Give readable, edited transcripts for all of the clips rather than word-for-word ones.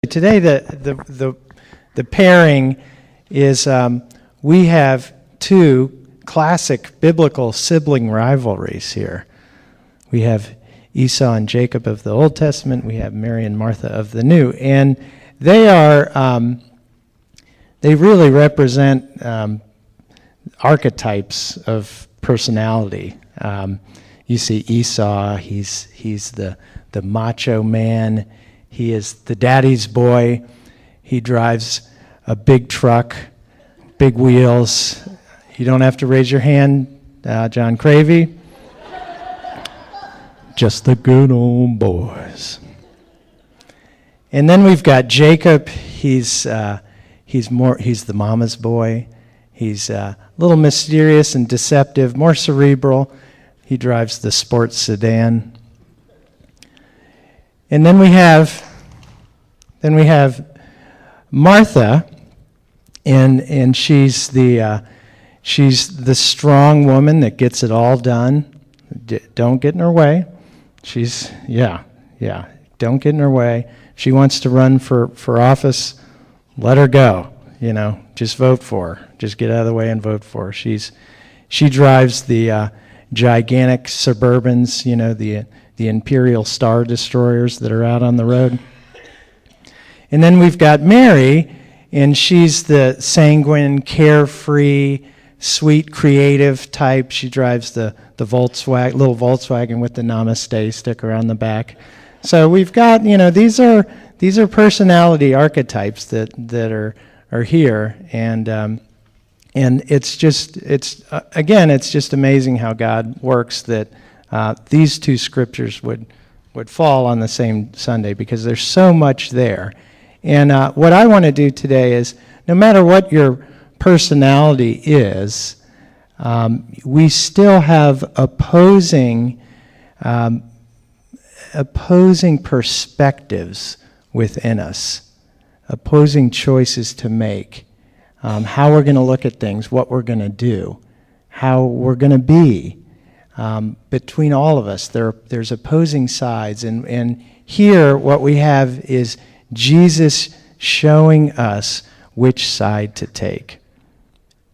Today, the pairing is we have two classic biblical sibling rivalries here. We have Esau and Jacob of the Old Testament. We have Mary and Martha of the New, and they really represent archetypes of personality. You see Esau; he's the macho man. He is the daddy's boy. He drives a big truck, big wheels. You don't have to raise your hand, John Cravey. Just the good old boys. And then we've got Jacob. He's the mama's boy. He's a little mysterious and deceptive, more cerebral. He drives the sports sedan. And then we have Martha, and she's the strong woman that gets it all done. Don't get in her way. Don't get in her way. She wants to run for office. Let her go. Just vote for her. Just get out of the way and vote for her. She drives the gigantic Suburbans. The Imperial Star Destroyers that are out on the road. And then we've got Mary, and she's the sanguine, carefree, sweet, creative type. She drives the little Volkswagen with the Namaste sticker on the back. So we've got, these are personality archetypes that are here, and it's just amazing how God works that these two scriptures would fall on the same Sunday, because there's so much there. And what I want to do today is, no matter what your personality is, we still have opposing perspectives within us, opposing choices to make, how we're going to look at things, what we're going to do, how we're going to be. Between all of us, there's opposing sides, and here what we have is Jesus showing us which side to take.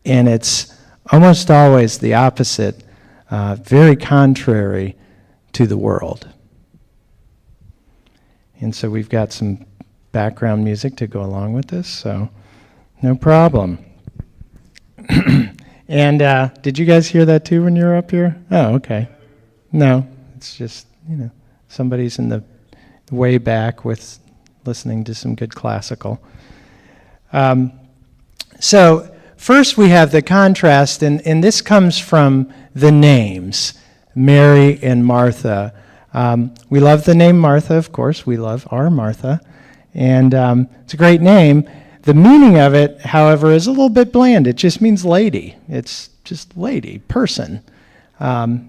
And it's almost always the opposite, very contrary to the world. And so we've got some background music to go along with this, so no problem. And did you guys hear that too when you were up here? Oh, okay. No, it's just, somebody's in the way back with listening to some good classical. So first we have the contrast, and this comes from the names, Mary and Martha. We love the name Martha, of course. We love our Martha. And it's a great name. The meaning of it, however, is a little bit bland. It just means lady. It's just lady, person,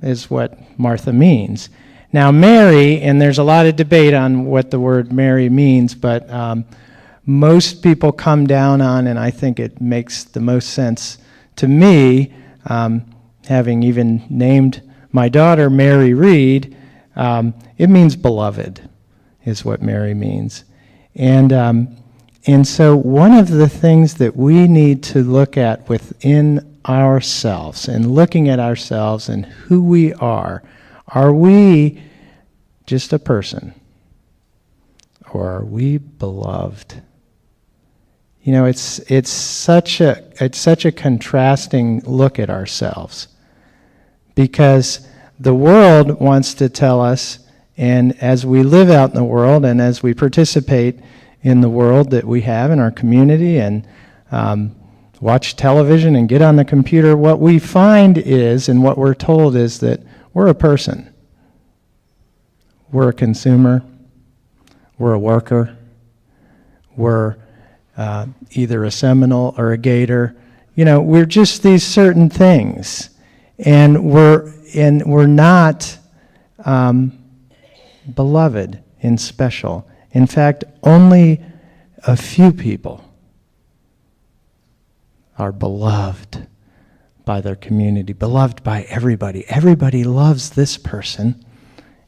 is what Martha means. Now, Mary, and there's a lot of debate on what the word Mary means, but most people come down on, and I think it makes the most sense to me, having even named my daughter Mary Reed, it means beloved, is what Mary means. And so one of the things that we need to look at within ourselves, and looking at ourselves and who we are we just a person? Or are we beloved? It's such a contrasting look at ourselves, because the world wants to tell us, and as we live out in the world and as we participate in the world that we have in our community and watch television and get on the computer, what we find is, and what we're told is, that we're a person. We're a consumer. We're a worker. We're either a Seminole or a Gator. We're just these certain things, and we're not beloved and special. In fact, only a few people are beloved by their community, beloved by everybody. Everybody loves this person.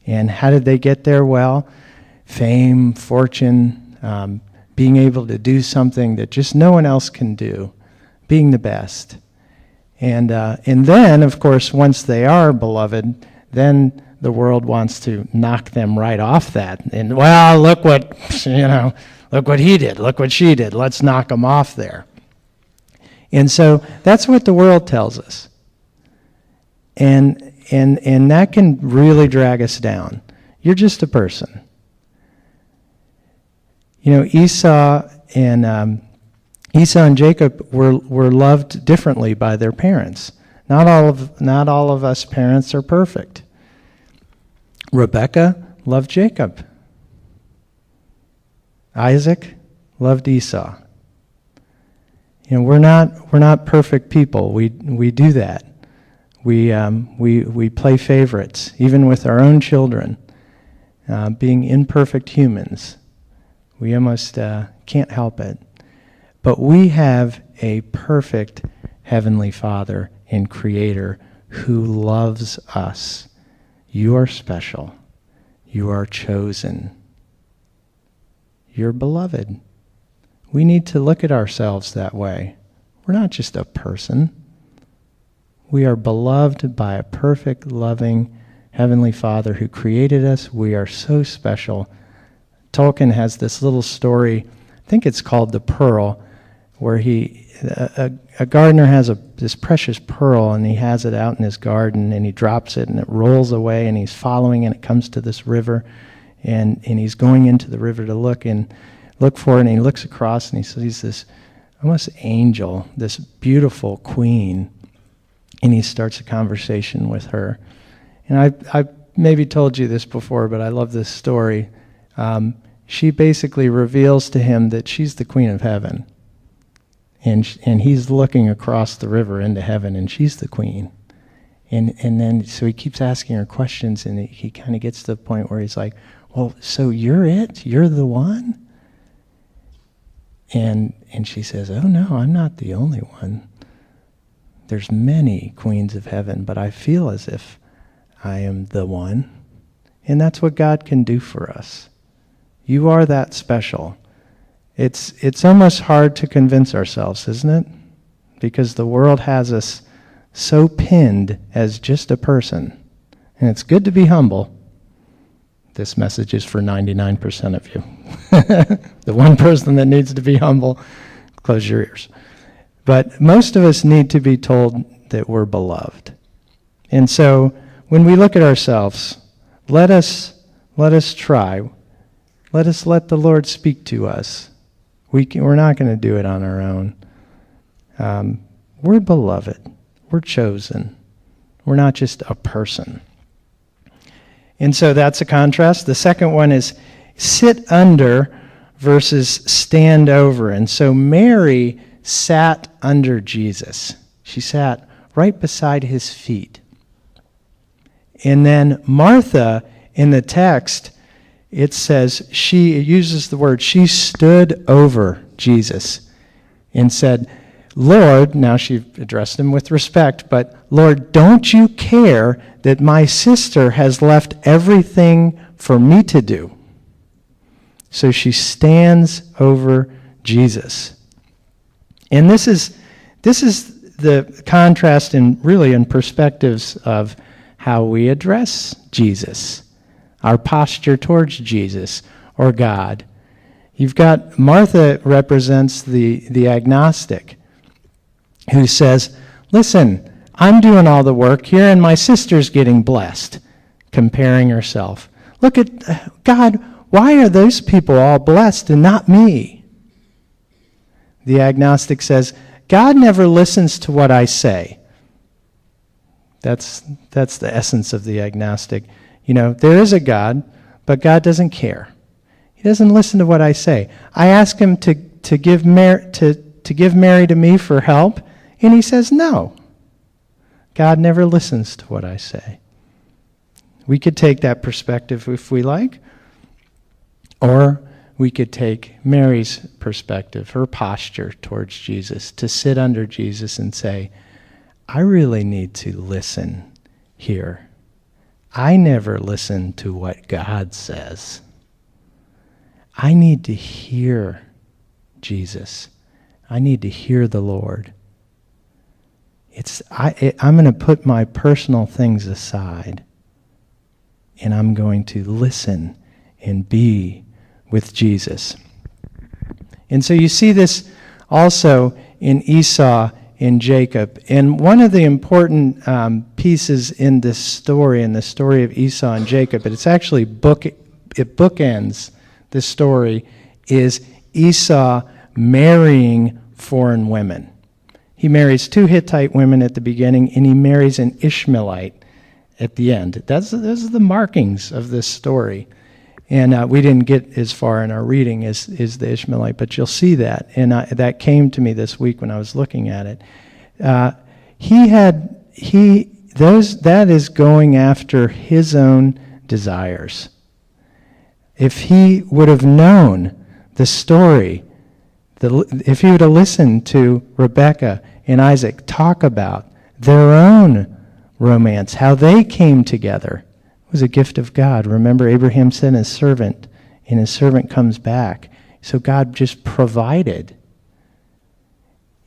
And how did they get there? Well, fame, fortune, being able to do something that just no one else can do, being the best. And then, of course, once they are beloved, then the world wants to knock them right off that. And, well, look what he did, look what she did, let's knock them off there. And so that's what the world tells us. And that can really drag us down. You're just a person. Esau and Jacob were loved differently by their parents. Not all of us parents are perfect. Rebekah loved Jacob. Isaac loved Esau. We're not perfect people. We do that. We play favorites, even with our own children. Being imperfect humans, we almost can't help it. But we have a perfect Heavenly Father and Creator who loves us. You are special. You are chosen. You're beloved. We need to look at ourselves that way. We're not just a person. We are beloved by a perfect, loving Heavenly Father who created us. We are so special. Tolkien has this little story, I think it's called The Pearl, where a gardener has this precious pearl, and he has it out in his garden, and he drops it, and it rolls away, and he's following, and it comes to this river, and he's going into the river to look for it, and he looks across, and he sees this almost angel, this beautiful queen, and he starts a conversation with her. And I maybe told you this before, but I love this story. She basically reveals to him that she's the Queen of Heaven. And he's looking across the river into heaven, and she's the queen. And then, so he keeps asking her questions, and he kind of gets to the point where he's like, well, so you're it? You're the one? And she says, oh, no, I'm not the only one. There's many queens of heaven, but I feel as if I am the one. And that's what God can do for us. You are that special. It's almost hard to convince ourselves, isn't it? Because the world has us so pinned as just a person. And it's good to be humble. This message is for 99% of you. The one person that needs to be humble, close your ears. But most of us need to be told that we're beloved. And so when we look at ourselves, let us try. Let us let the Lord speak to us. We're not going to do it on our own. We're beloved. We're chosen. We're not just a person. And so that's a contrast. The second one is sit under versus stand over. And so Mary sat under Jesus. She sat right beside his feet. And then Martha, in the text, it says it uses the word, she stood over Jesus and said, Lord, now she addressed him with respect, but Lord, don't you care that my sister has left everything for me to do? So she stands over Jesus. And this is the contrast in perspectives of how we address Jesus, our posture towards Jesus or God. You've got Martha represents the agnostic who says, listen, I'm doing all the work here and my sister's getting blessed, comparing herself. Look at God, why are those people all blessed and not me? The agnostic says, God never listens to what I say. That's the essence of the agnostic. There is a God, but God doesn't care. He doesn't listen to what I say. I ask him to give Mary to me for help, and he says no. God never listens to what I say. We could take that perspective if we like, or we could take Mary's perspective, her posture towards Jesus, to sit under Jesus and say, I really need to listen here. I never listen to what God says. I need to hear Jesus. I need to hear the Lord. I'm going to put my personal things aside, and I'm going to listen and be with Jesus. And so you see this also in Esau and Jacob. And one of the important pieces in this story, in the story of Esau and Jacob, but it's actually it bookends the story, is Esau marrying foreign women. He marries 2 Hittite women at the beginning, and he marries an Ishmaelite at the end. Those are the markings of this story. And we didn't get as far in our reading as the Ishmaelite, but you'll see that. And that came to me this week when I was looking at it. That is going after his own desires. If he would have known the story, if he would have listened to Rebekah and Isaac talk about their own romance, how they came together, it was a gift of God. Remember, Abraham sent his servant, and his servant comes back. So God just provided.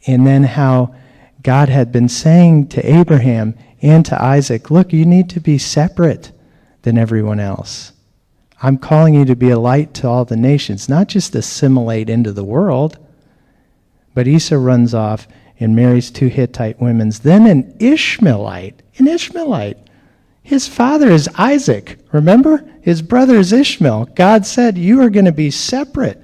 And then how God had been saying to Abraham and to Isaac, look, you need to be separate than everyone else. I'm calling you to be a light to all the nations, not just assimilate into the world. But Esau runs off and marries 2 Hittite women. Then an Ishmaelite. His father is Isaac. Remember? His brother is Ishmael. God said, you are going to be separate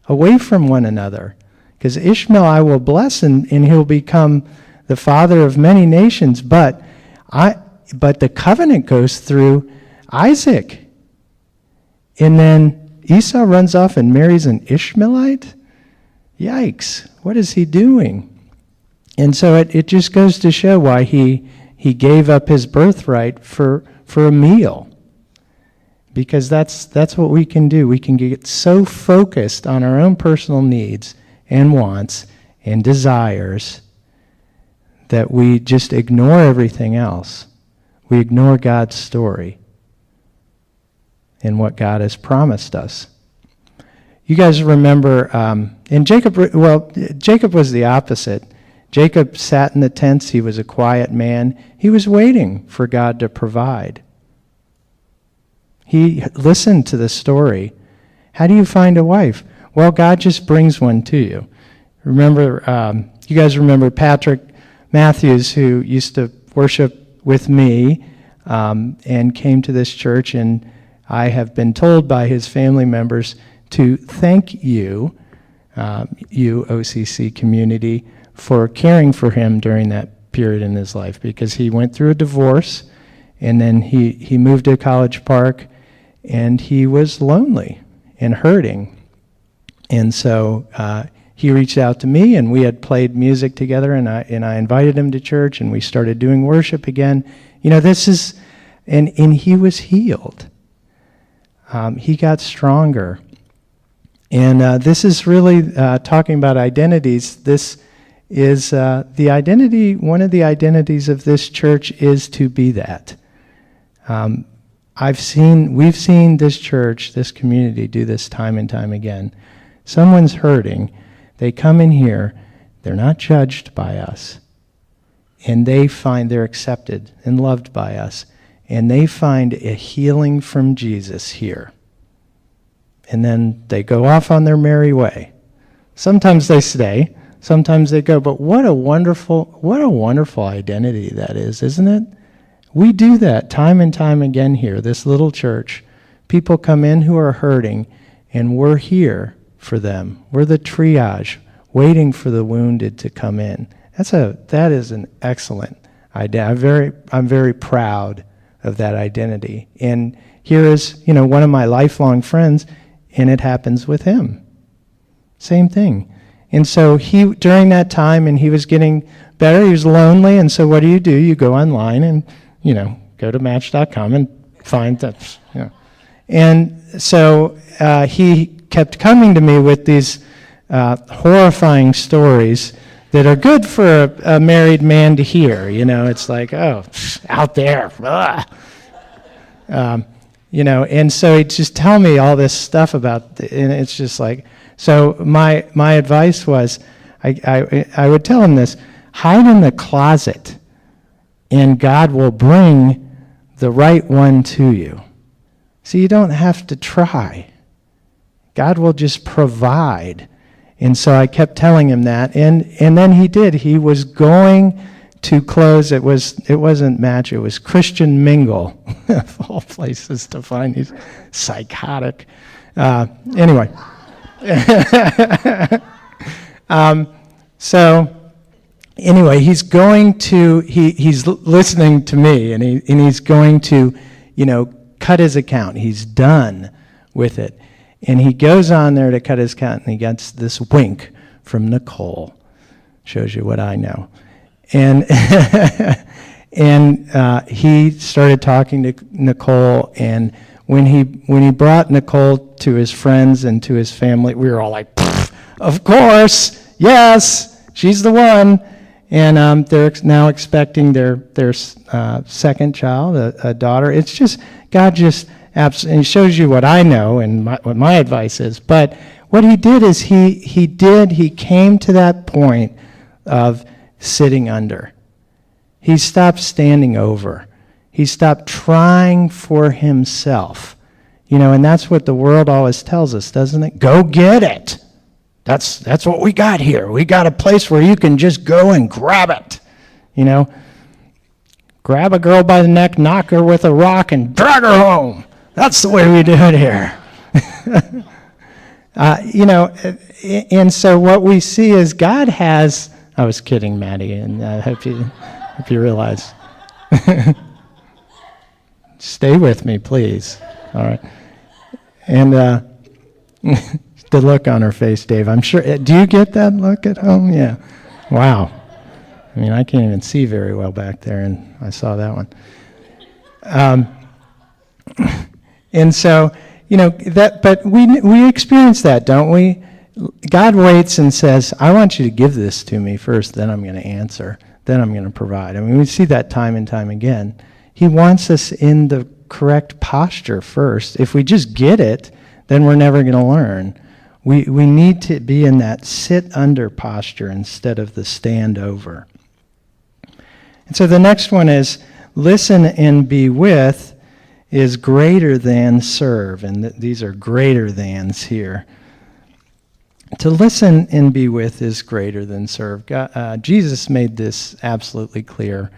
away from one another. Because Ishmael I will bless, and he'll become the father of many nations. But the covenant goes through Isaac. And then Esau runs off and marries an Ishmaelite? Yikes, what is he doing? And so it just goes to show why he gave up his birthright for a meal. Because that's what we can do. We can get so focused on our own personal needs and wants and desires that we just ignore everything else. We ignore God's story and what God has promised us. You guys remember, and Jacob was the opposite. Jacob sat in the tents. He was a quiet man. He was waiting for God to provide. He listened to the story. How do you find a wife? Well, God just brings one to you. Remember, you guys remember Patrick Matthews, who used to worship with me and came to this church, and I have been told by his family members to thank you, OCC community, for caring for him during that period in his life, because he went through a divorce, and then he moved to College Park, and he was lonely and hurting. And so he reached out to me, and we had played music together, and I invited him to church, and we started doing worship again. You know, and he was healed. He got stronger. And this is really talking about identities. This is the identity, one of the identities of this church is to be that. We've seen this church, this community do this time and time again. Someone's hurting, they come in here, they're not judged by us, and they find they're accepted and loved by us, and they find a healing from Jesus here. And then they go off on their merry way. Sometimes they stay, sometimes they go, but what a wonderful identity that is, isn't it? We do that time and time again here, this little church. People come in who are hurting, and we're here for them. We're the triage, waiting for the wounded to come in. That is an excellent idea. I'm very proud of that identity. And here is, one of my lifelong friends, and it happens with him. Same thing. And so during that time, and he was getting better, he was lonely, and so what do? You go online and, go to Match.com and find that, And so he kept coming to me with these horrifying stories that are good for a married man to hear. It's like, oh, out there. And so he'd just tell me all this stuff about, and it's just like, so my advice was, I would tell him this: hide in the closet, and God will bring the right one to you. So you don't have to try. God will just provide. And so I kept telling him that, and then he did. He was going to close. It wasn't Match. It was Christian Mingle, of all places to find these psychotic. Anyway, so anyway, he's going to. He's listening to me, and he's going to, cut his account. He's done with it. And he goes on there to cut his account, and he gets this wink from Nicole. Shows you what I know. And he started talking to Nicole, and when he brought Nicole to his friends and to his family, we were all like, of course, yes, she's the one. And they're now expecting their second child, a daughter. It's just, God just absolutely shows you what I know and what my advice is. But what he did is he came to that point of sitting under. He stopped standing over. He stopped trying for himself. And that's what the world always tells us, doesn't it? Go get it. That's what we got here. We got a place where you can just go and grab it. Grab a girl by the neck, knock her with a rock, and drag her home. That's the way we do it here. And so what we see is God has. I was kidding, Maddie, and I hope you realize. Stay with me, please. All right. And the look on her face, Dave. I'm sure. Do you get that look at home? Yeah. Wow. I can't even see very well back there, and I saw that one. And so, but we experience that, don't we? God waits and says, I want you to give this to me first, then I'm going to answer, then I'm going to provide. We see that time and time again. He wants us in the correct posture first. If we just get it, then we're never going to learn. We need to be in that sit under posture instead of the stand over. And so the next one is listen and be with is greater than serve. And these are greater thans here. To listen and be with is greater than serve. Jesus made this absolutely clear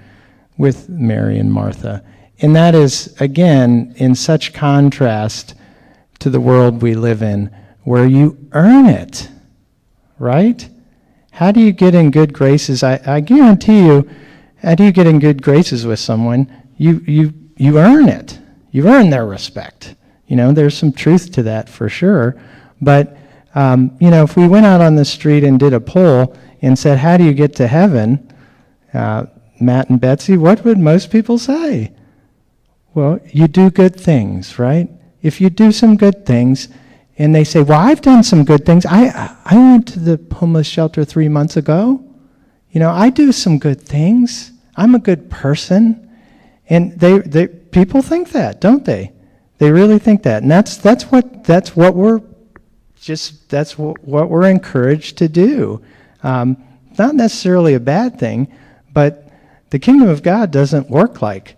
with Mary and Martha. And that is, again, in such contrast to the world we live in, where you earn it, right? How do you get in good graces? I guarantee you, how do you get in good graces with someone? You earn it. You earn their respect. There's some truth to that for sure. But, if we went out on the street and did a poll and said, how do you get to heaven, Matt and Betsy, what would most people say? Well, you do good things, right? If you do some good things, and they say, well, I've done some good things. I went to the homeless shelter 3 months ago. I do some good things. I'm a good person. And they people think that, don't they? They really think that. And that's what we're encouraged to do. Not necessarily a bad thing, but the kingdom of God doesn't work like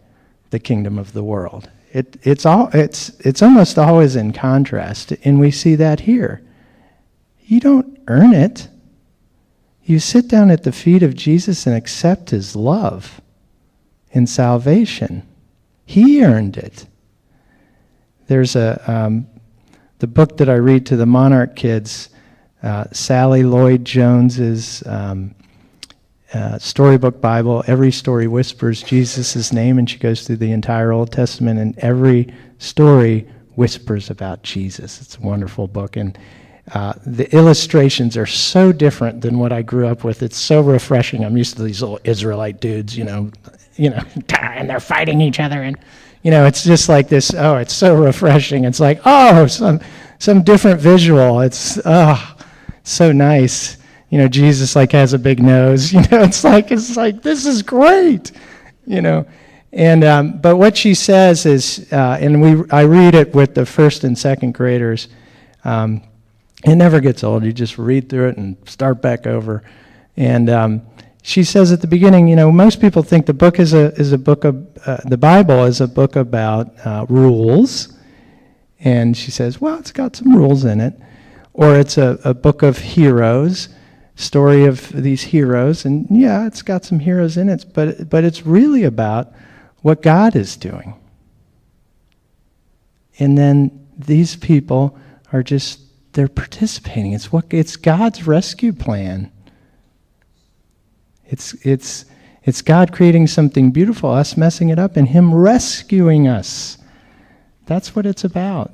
the kingdom of the world. It's almost always in contrast, and we see that here. You don't earn it. You sit down at the feet of Jesus and accept his love and salvation. He earned it. There's the book that I read to the Monarch kids, Sally Lloyd Jones's Storybook Bible. Every story whispers Jesus' name, and she goes through the entire Old Testament, and every story whispers about Jesus. It's a wonderful book, and the illustrations are so different than what I grew up with. It's so refreshing. I'm used to these little Israelite dudes, and they're fighting each other, and it's just like this. Oh, it's so refreshing. It's like, some different visual. It's so nice. Jesus has a big nose. It's like this is great. But what she says is, I read it with the first and second graders. It never gets old. You just read through it and start back over. And she says at the beginning, most people think the book is a book of the Bible is a book about rules. And she says, well, it's got some rules in it. Or it's a book of heroes, story of these heroes. And yeah, it's got some heroes in it, but it's really about what God is doing. And then these people are they're participating. It's God's rescue plan. It's God creating something beautiful, us messing it up, and Him rescuing us. That's what it's about.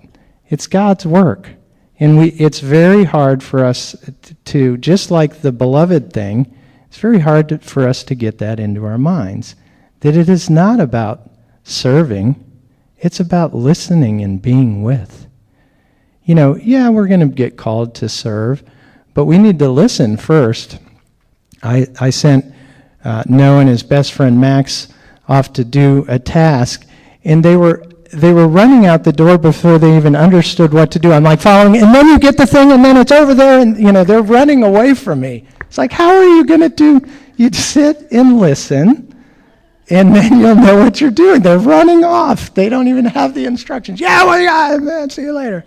It's God's work. And it's very hard for us to, just like the beloved thing, it's very hard for us to get that into our minds. That it is not about serving, it's about listening and being with. Yeah, we're going to get called to serve, but we need to listen first. I sent Noah and his best friend Max off to do a task, and they were running out the door before they even understood what to do. I'm like following, and then you get the thing, and then it's over there, and they're running away from me. It's like, how are you going to do? You sit and listen, and then you'll know what you're doing. They're running off. They don't even have the instructions. Yeah, well, yeah, man, see you later.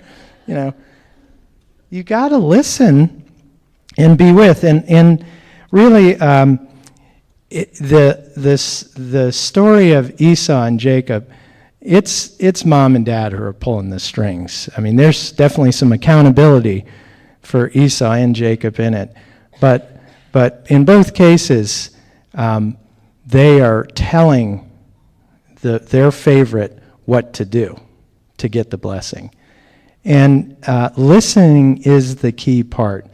You got to listen and be with. And really, the story of Esau and Jacob, it's mom and dad who are pulling the strings. I mean, there's definitely some accountability for Esau and Jacob in it. But in both cases, they are telling their favorite what to do to get the blessing. And listening is the key part.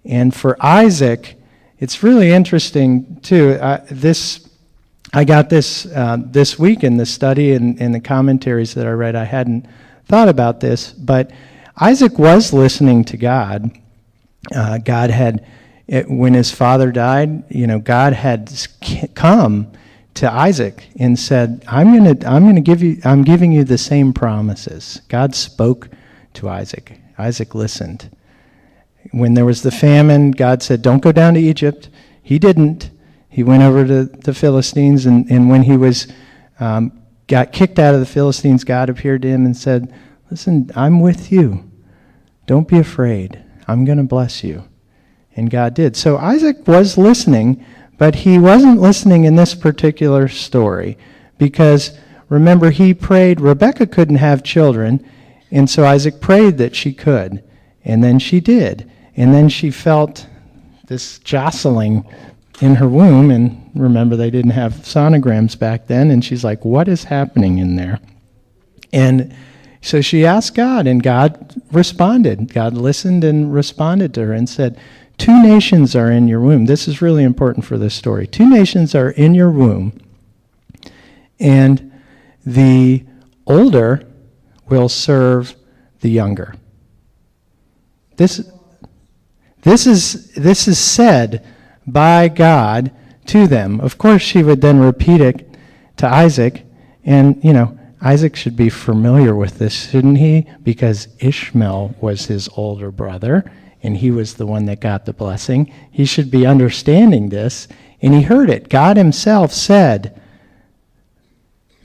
And for Isaac, it's really interesting, too. I got this week in the study and in the commentaries that I read. I hadn't thought about this, but Isaac was listening to God. God had, when his father died, God had come to Isaac and said, I'm giving you the same promises. God spoke to Isaac. Isaac listened. When there was the famine, God said, don't go down to Egypt. He didn't. He went over to the Philistines, and when he got kicked out of the Philistines, God appeared to him and said, listen, I'm with you. Don't be afraid. I'm going to bless you. And God did. So Isaac was listening, but he wasn't listening in this particular story because, remember, he prayed. Rebekah couldn't have children, and so Isaac prayed that she could, and then she did. And then she felt this jostling in her womb, and remember, they didn't have sonograms back then, and she's like, what is happening in there? And so she asked God, and God responded. God listened and responded to her and said, 2 nations are in your womb. This is really important for this story. 2 nations are in your womb, and the older will serve the younger. This is said by God to them. Of course, she would then repeat it to Isaac, and Isaac should be familiar with this, shouldn't he? Because Ishmael was his older brother, and he was the one that got the blessing. He should be understanding this, and he heard it. God himself said,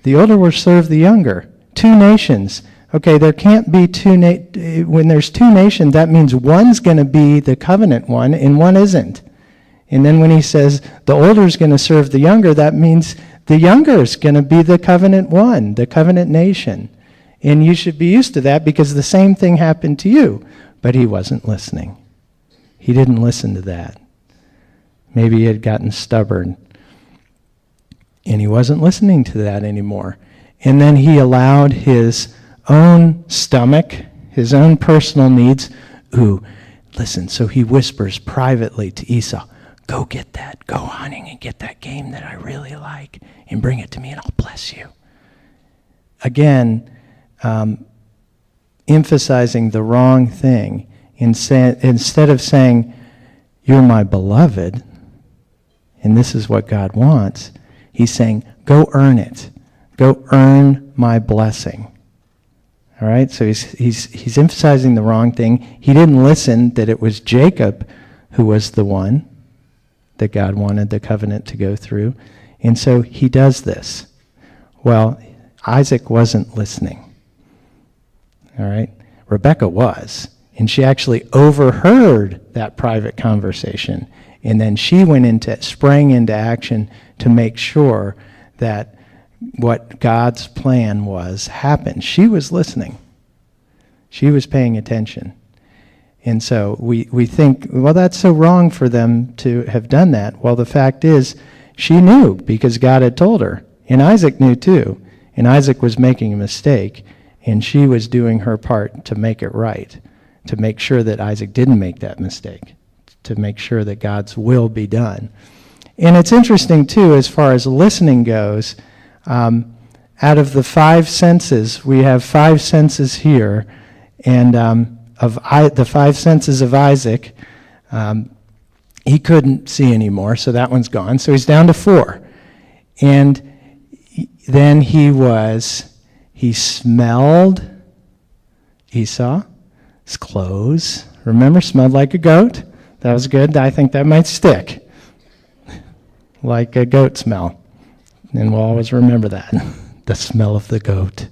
the older will serve the younger. 2 nations. Okay, there can't be when there's 2 nations, that means one's going to be the covenant one, and one isn't. And then when he says the older is going to serve the younger, that means the younger is going to be the covenant one, the covenant nation. And you should be used to that because the same thing happened to you. But he wasn't listening. He didn't listen to that. Maybe he had gotten stubborn. And he wasn't listening to that anymore. And then he allowed his own stomach, his own personal needs. Ooh, listen, so he whispers privately to Esau, go get that, go hunting and get that game that I really like and bring it to me and I'll bless you. Again, emphasizing the wrong thing. Instead of saying, you're my beloved, and this is what God wants, he's saying, go earn it. Go earn my blessing. All right, so he's emphasizing the wrong thing. He didn't listen that it was Jacob who was the one that God wanted the covenant to go through. And so he does this. Well, Isaac wasn't listening. All right, Rebekah was. And she actually overheard that private conversation. And then she sprang into action to make sure that what God's plan was happened. She was listening. She was paying attention. And so we think, well, that's so wrong for them to have done that. Well, the fact is, she knew because God had told her. And Isaac knew too. And Isaac was making a mistake. And she was doing her part to make it right, to make sure that Isaac didn't make that mistake, to make sure that God's will be done. And it's interesting too, as far as listening goes, out of the 5 senses, we have 5 senses here, and the 5 senses of Isaac, he couldn't see anymore, so that one's gone. So he's down to 4. And then he smelled Esau, his clothes. Remember, smelled like a goat? That was good. I think that might stick. Like a goat smell. And we'll always remember that, the smell of the goat.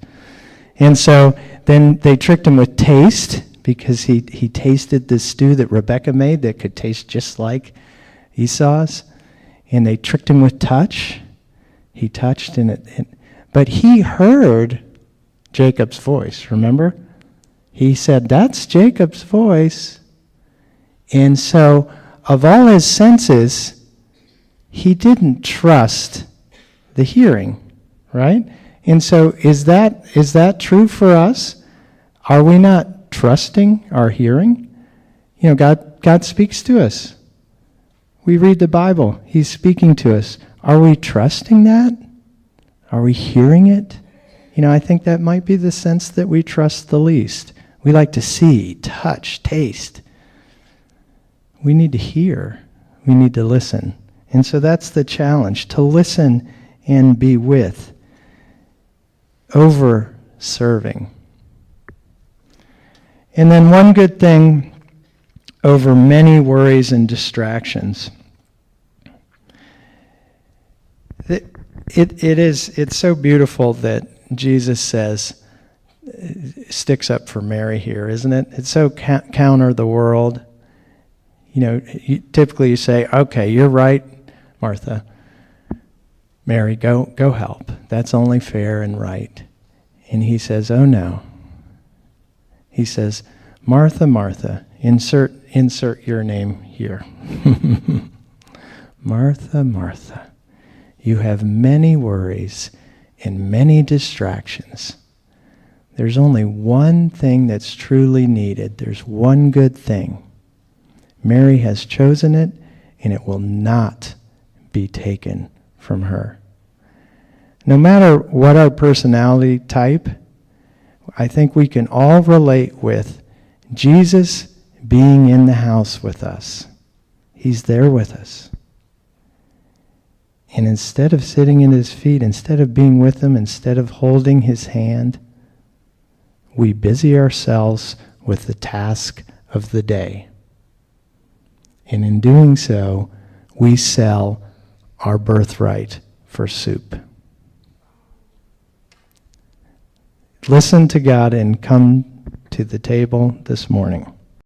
And so then they tricked him with taste, because he tasted the stew that Rebekah made that could taste just like Esau's. And they tricked him with touch. He touched, but he heard Jacob's voice, remember? He said, that's Jacob's voice. And so, of all his senses, he didn't trust the hearing, right? And so is that true for us? Are we not trusting our hearing? You know, God speaks to us. We read the Bible. He's speaking to us. Are we trusting that? Are we hearing it? You know, I think that might be the sense that we trust the least. We like to see, touch, taste. We need to hear. We need to listen. And so that's the challenge, to listen and be with, over serving. And then one good thing over many worries and distractions. It's so beautiful that Jesus says, sticks up for Mary here, isn't it? It's so counter the world. You know, typically you say, okay, you're right, Martha. Mary, go help. That's only fair and right. And he says, oh no. He says, Martha, Martha, insert your name here. Martha, Martha, you have many worries and many distractions. There's only one thing that's truly needed. There's one good thing. Mary has chosen it, and it will not be taken from her. No matter what our personality type, I think we can all relate with Jesus being in the house with us. He's there with us. And instead of sitting at his feet, instead of being with him, instead of holding his hand, we busy ourselves with the task of the day. And in doing so, we sell our birthright for soup. Listen to God and come to the table this morning.